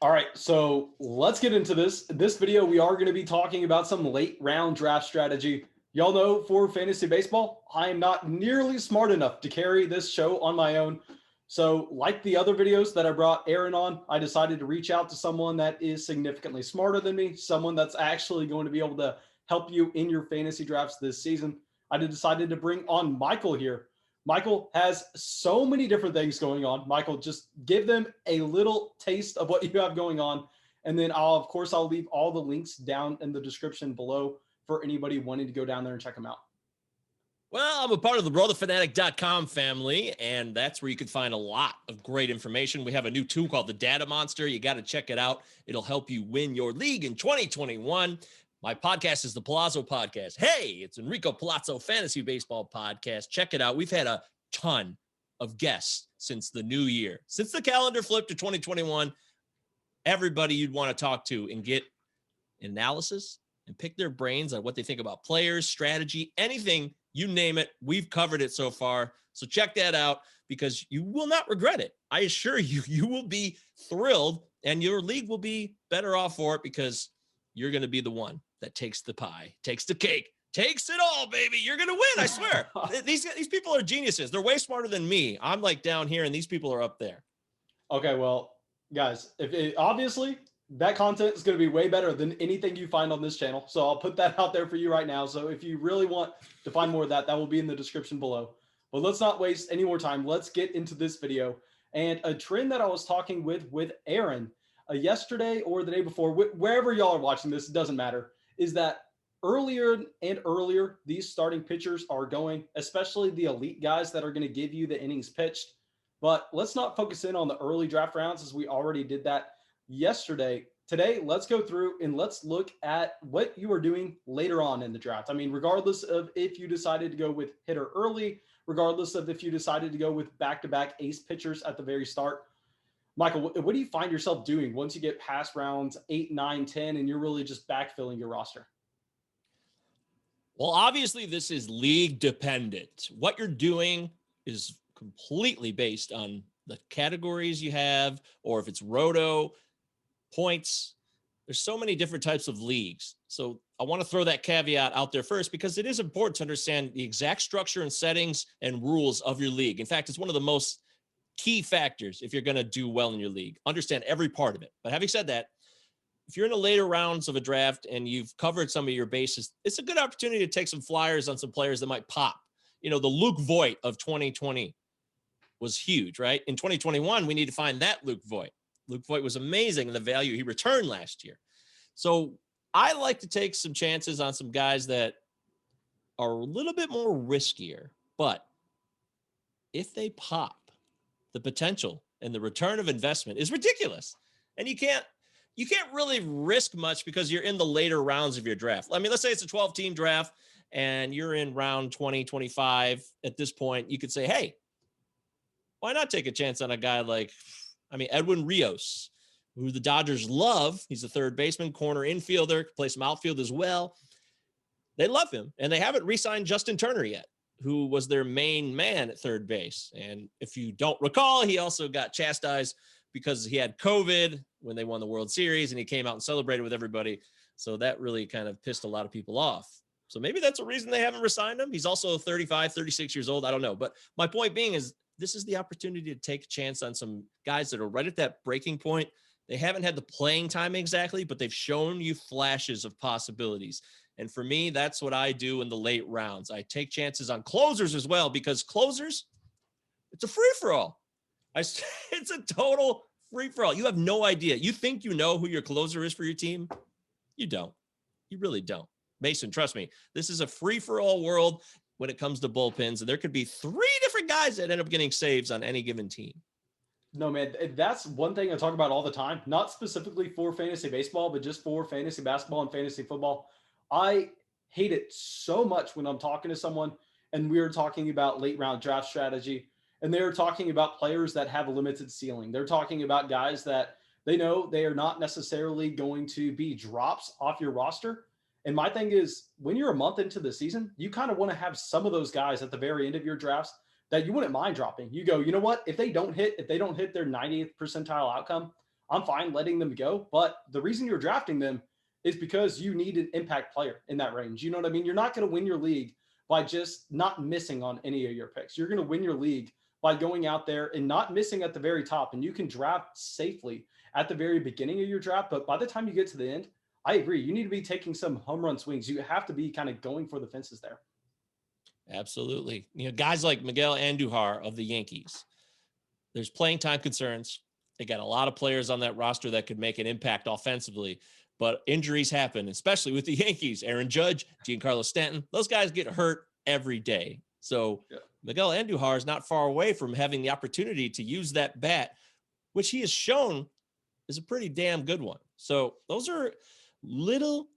All right, so let's get into this. This video, we are going to be talking about some late round draft strategy. Y'all know for fantasy baseball, I am not nearly smart enough to carry this show on my own. So like the other videos that I brought Aaron on, I decided to reach out to someone that is significantly smarter than me, someone that's actually going to be able to help you in your fantasy drafts this season. I decided to bring on Michael here. Michael has so many different things going on. Michael, just give them a little taste of what you have going on. And then I'll leave all the links down in the description below for anybody wanting to go down there and check them out. Well, I'm a part of the RotoFanatic.com family, and that's where you can find a lot of great information. We have a new tool called the Data Monster. You got to check it out. It'll help you win your league in 2021. My podcast is the Pallazzo Podcast. Hey, it's Enrico Pallazzo Fantasy Baseball Podcast. Check it out. We've had a ton of guests since the new year. Since the calendar flipped to 2021, everybody you'd want to talk to and get analysis and pick their brains on what they think about players, strategy, anything, you name it. We've covered it so far. So check that out because you will not regret it. I assure you, you will be thrilled and your league will be better off for it because you're going to be the one that takes the pie, takes the cake, takes it all, baby. You're going to win. I swear. These people are geniuses. They're way smarter than me. I'm like down here and these people are up there. Okay. Well, guys, obviously that content is going to be way better than anything you find on this channel. So I'll put that out there for you right now. So if you really want to find more of that, that will be in the description below. But let's not waste any more time. Let's get into this video. And a trend that I was talking with Aaron yesterday or the day before, wherever y'all are watching this, it doesn't matter, is that earlier and earlier, these starting pitchers are going, especially the elite guys that are going to give you the innings pitched. But let's not focus in on the early draft rounds as we already did that yesterday. Today, let's go through and let's look at what you are doing later on in the draft. I mean, regardless of if you decided to go with hitter early, regardless of if you decided to go with back-to-back ace pitchers at the very start. Michael, what do you find yourself doing once you get past rounds 8, 9, 10, and you're really just backfilling your roster? Well, obviously, this is league dependent. What you're doing is completely based on the categories you have, or if it's roto, points. There's so many different types of leagues. So I want to throw that caveat out there first because it is important to understand the exact structure and settings and rules of your league. In fact, it's one of the most key factors if you're going to do well in your league. Understand every part of it. But having said that, if you're in the later rounds of a draft and you've covered some of your bases, it's a good opportunity to take some flyers on some players that might pop. You know, the Luke Voit of 2020 was huge, right? In 2021, we need to find that Luke Voit. Luke Voit was amazing in the value he returned last year. So I like to take some chances on some guys that are a little bit more riskier, but if they pop, the potential and the return of investment is ridiculous. And you can't really risk much because you're in the later rounds of your draft. I mean, let's say it's a 12-team draft and you're in round 20, 25. At this point, you could say, hey, why not take a chance on a guy like, Edwin Rios, who the Dodgers love. He's a third baseman, corner infielder, plays some outfield as well. They love him, and they haven't re-signed Justin Turner yet, who was their main man at third base. And if you don't recall, he also got chastised because he had COVID when they won the World Series, and he came out and celebrated with everybody. So that really kind of pissed a lot of people off. So maybe that's a reason they haven't re-signed him. He's also 35, 36 years old. I don't know. But my point being is this is the opportunity to take a chance on some guys that are right at that breaking point. They haven't had the playing time exactly, but they've shown you flashes of possibilities. And for me, that's what I do in the late rounds. I take chances on closers as well, because closers, it's a free-for-all. It's a total free-for-all. You have no idea. You think you know who your closer is for your team? You don't. You really don't. Mason, trust me, this is a free-for-all world when it comes to bullpens, and there could be 3 different guys that end up getting saves on any given team. No, man, that's one thing I talk about all the time, not specifically for fantasy baseball, but just for fantasy basketball and fantasy football. I hate it so much when I'm talking to someone and we're talking about late round draft strategy and they're talking about players that have a limited ceiling. They're talking about guys that they know they are not necessarily going to be drops off your roster. And my thing is, when you're a month into the season, you kind of want to have some of those guys at the very end of your drafts that you wouldn't mind dropping. You go, you know what? If they don't hit their 90th percentile outcome, I'm fine letting them go. But the reason you're drafting them is because you need an impact player in that range. You know what I mean? You're not going to win your league by just not missing on any of your picks. You're going to win your league by going out there and not missing at the very top. And you can draft safely at the very beginning of your draft. But by the time you get to the end, I agree. You need to be taking some home run swings. You have to be kind of going for the fences there. Absolutely. You know, guys like Miguel Andujar of the Yankees, there's playing time concerns. They got a lot of players on that roster that could make an impact offensively, but injuries happen, especially with the Yankees. Aaron Judge, Giancarlo Stanton, those guys get hurt every day. So Miguel Andujar is not far away from having the opportunity to use that bat, which he has shown is a pretty damn good one. So those are little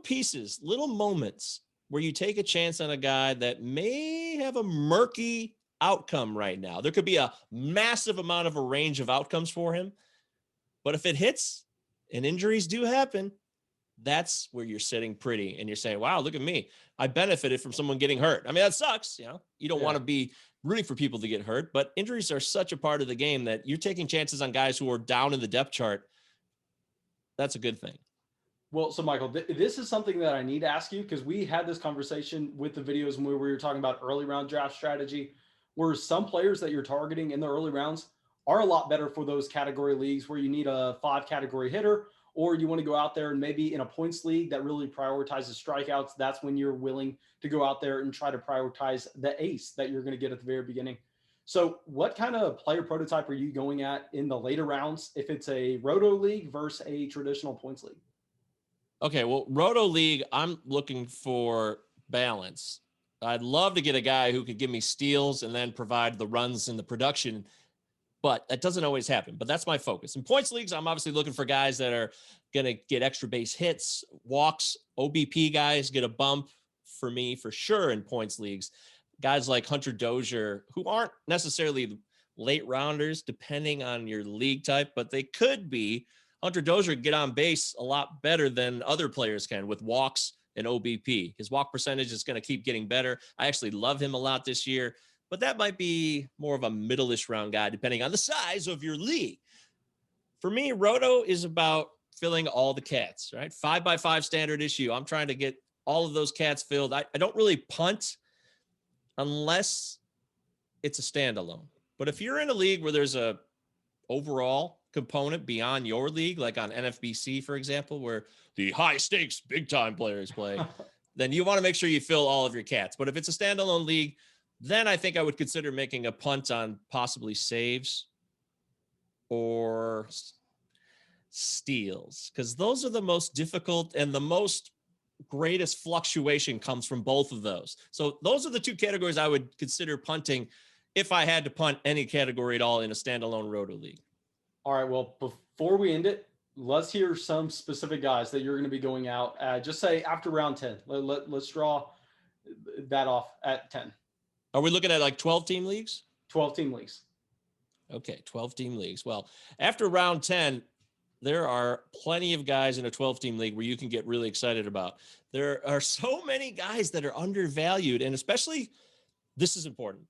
pieces, little moments where you take a chance on a guy that may have a murky outcome right now. There could be a massive amount of a range of outcomes for him, but if it hits and injuries do happen, that's where you're sitting pretty and you're saying, wow, look at me. I benefited from someone getting hurt. I mean, that sucks. You know, you don't want to be rooting for people to get hurt, but injuries are such a part of the game that you're taking chances on guys who are down in the depth chart. That's a good thing. Well, so Michael, this is something that I need to ask you, because we had this conversation with the videos when we were talking about early round draft strategy, where some players that you're targeting in the early rounds are a lot better for those category leagues where you need a 5 category hitter, or you want to go out there and maybe in a points league that really prioritizes strikeouts. That's when you're willing to go out there and try to prioritize the ace that you're going to get at the very beginning. So what kind of player prototype are you going at in the later rounds if it's a roto league versus a traditional points league? Okay, well, Roto League, I'm looking for balance. I'd love to get a guy who could give me steals and then provide the runs and the production, but that doesn't always happen. But that's my focus. In points leagues, I'm obviously looking for guys that are going to get extra base hits, walks, OBP guys get a bump for me for sure in points leagues. Guys like Hunter Dozier, who aren't necessarily late rounders, depending on your league type, but they could be. Hunter Dozier get on base a lot better than other players can with walks and OBP. His walk percentage is going to keep getting better. I actually love him a lot this year, but that might be more of a middle-ish round guy, depending on the size of your league. For me, Roto is about filling all the cats, right? 5x5 standard issue. I'm trying to get all of those cats filled. I don't really punt unless it's a standalone. But if you're in a league where there's a overall component beyond your league, like on NFBC, for example, where the high stakes, big time players play, then you want to make sure you fill all of your cats. But if it's a standalone league, then I think I would consider making a punt on possibly saves or steals, because those are the most difficult and the most greatest fluctuation comes from both of those. So those are the two categories I would consider punting if I had to punt any category at all in a standalone Roto League. All right, well, before we end it, let's hear some specific guys that you're going to be going out. Just say after round 10. Let's draw that off at 10. Are we looking at like 12-team leagues? 12-team leagues. Okay, 12-team leagues. Well, after round 10, there are plenty of guys in a 12-team league where you can get really excited about. There are so many guys that are undervalued, and especially this is important.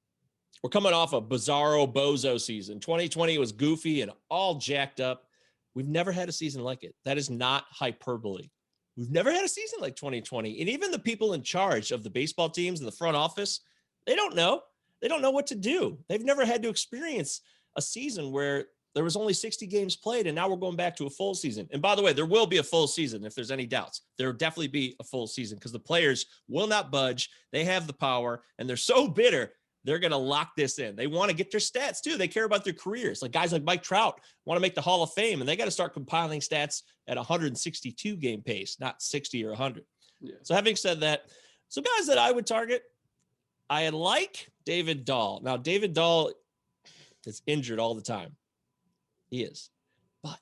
We're coming off a bizarro bozo season. 2020 was goofy and all jacked up. We've never had a season like it. That is not hyperbole. We've never had a season like 2020. And even the people in charge of the baseball teams in the front office, they don't know. They don't know what to do. They've never had to experience a season where there was only 60 games played, and now we're going back to a full season. And by the way, there will be a full season if there's any doubts. There will definitely be a full season because the players will not budge. They have the power, and they're so bitter. They're going to lock this in. They want to get their stats too. They care about their careers. Like guys like Mike Trout want to make the Hall of Fame, and they got to start compiling stats at 162 game pace, not 60 or 100. Yeah. So having said that, some guys that I would target, I like David Dahl. Now, David Dahl is injured all the time. He is. But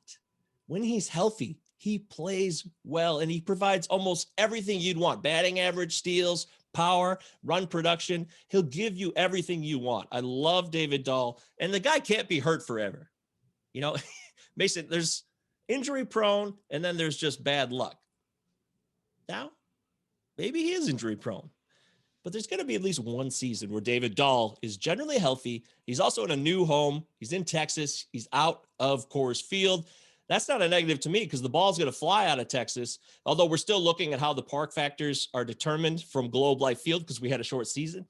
when he's healthy, he plays well, and he provides almost everything you'd want. Batting average, steals, power, run production. He'll give you everything you want. I love David Dahl, and the guy can't be hurt forever. You know, Mason, there's injury prone, and then there's just bad luck. Now, maybe he is injury prone, but there's going to be at least one season where David Dahl is generally healthy. He's also in a new home. He's in Texas. He's out of Coors Field. That's not a negative to me because the ball's going to fly out of Texas, although we're still looking at how the park factors are determined from Globe Life Field because we had a short season.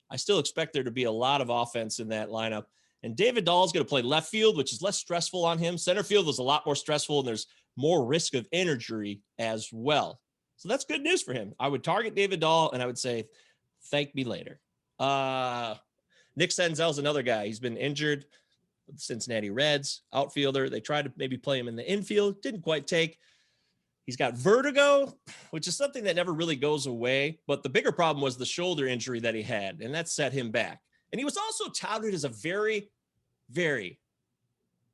I still expect there to be a lot of offense in that lineup. And David Dahl is going to play left field, which is less stressful on him. Center field is a lot more stressful, and there's more risk of injury as well. So that's good news for him. I would target David Dahl, and I would say, thank me later. Nick Senzel's another guy. He's been injured with the Cincinnati Reds, outfielder. They tried to maybe play him in the infield. Didn't quite take. He's got vertigo, which is something that never really goes away. But the bigger problem was the shoulder injury that he had, and that set him back. And he was also touted as a very, very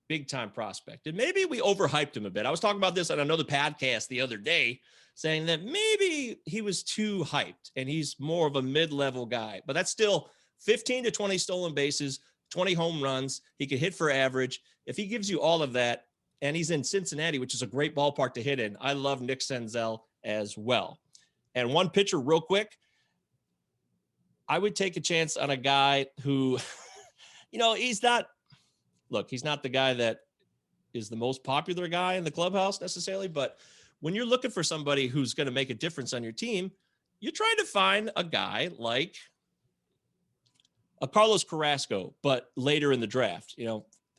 big-time prospect. And maybe we overhyped him a bit. I was talking about this on another podcast the other day, saying that maybe he was too hyped, and he's more of a mid-level guy. But that's still 15 to 20 stolen bases, 20 home runs. He could hit for average. If he gives you all of that, and he's in Cincinnati, which is a great ballpark to hit in, I love Nick Senzel as well. And one pitcher real quick, I would take a chance on a guy who, he's not the guy that is the most popular guy in the clubhouse necessarily, but when you're looking for somebody who's going to make a difference on your team, you're trying to find a guy like a Carlos Carrasco, but later in the draft.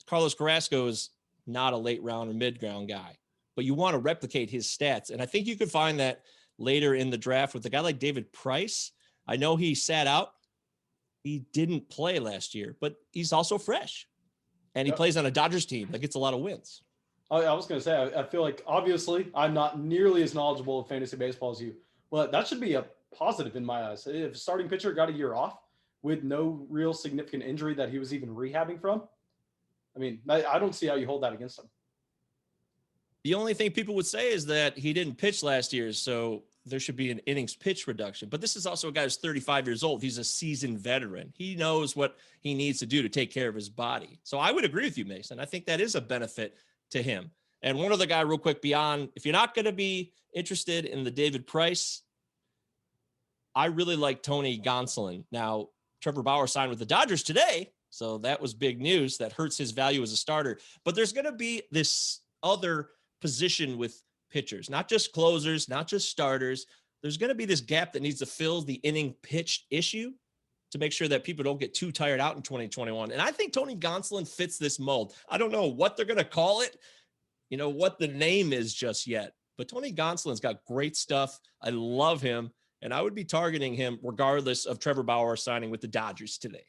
Carlos Carrasco is not a late round or mid round guy, but you want to replicate his stats. And I think you could find that later in the draft with a guy like David Price. I know he sat out. He didn't play last year, but he's also fresh. And he plays on a Dodgers team that gets a lot of wins. I was going to say, I feel like obviously I'm not nearly as knowledgeable of fantasy baseball as you, but that should be a positive in my eyes. If a starting pitcher got a year off with no real significant injury that he was even rehabbing from, I mean, I don't see how you hold that against him. The only thing people would say is that he didn't pitch last year, so there should be an innings pitch reduction. But this is also a guy who's 35 years old. He's a seasoned veteran. He knows what he needs to do to take care of his body. So I would agree with you, Mason. I think that is a benefit to him. And one other guy real quick beyond, if you're not going to be interested in the David Price, I really like Tony Gonsolin. Now, Trevor Bauer signed with the Dodgers today, so that was big news. That hurts his value as a starter. But there's going to be this other position with pitchers, not just closers, not just starters. There's going to be this gap that needs to fill the inning pitched issue to make sure that people don't get too tired out in 2021. And I think Tony Gonsolin fits this mold. I don't know what they're going to call it, what the name is just yet, but Tony Gonsolin's got great stuff. I love him, and I would be targeting him regardless of Trevor Bauer signing with the Dodgers today.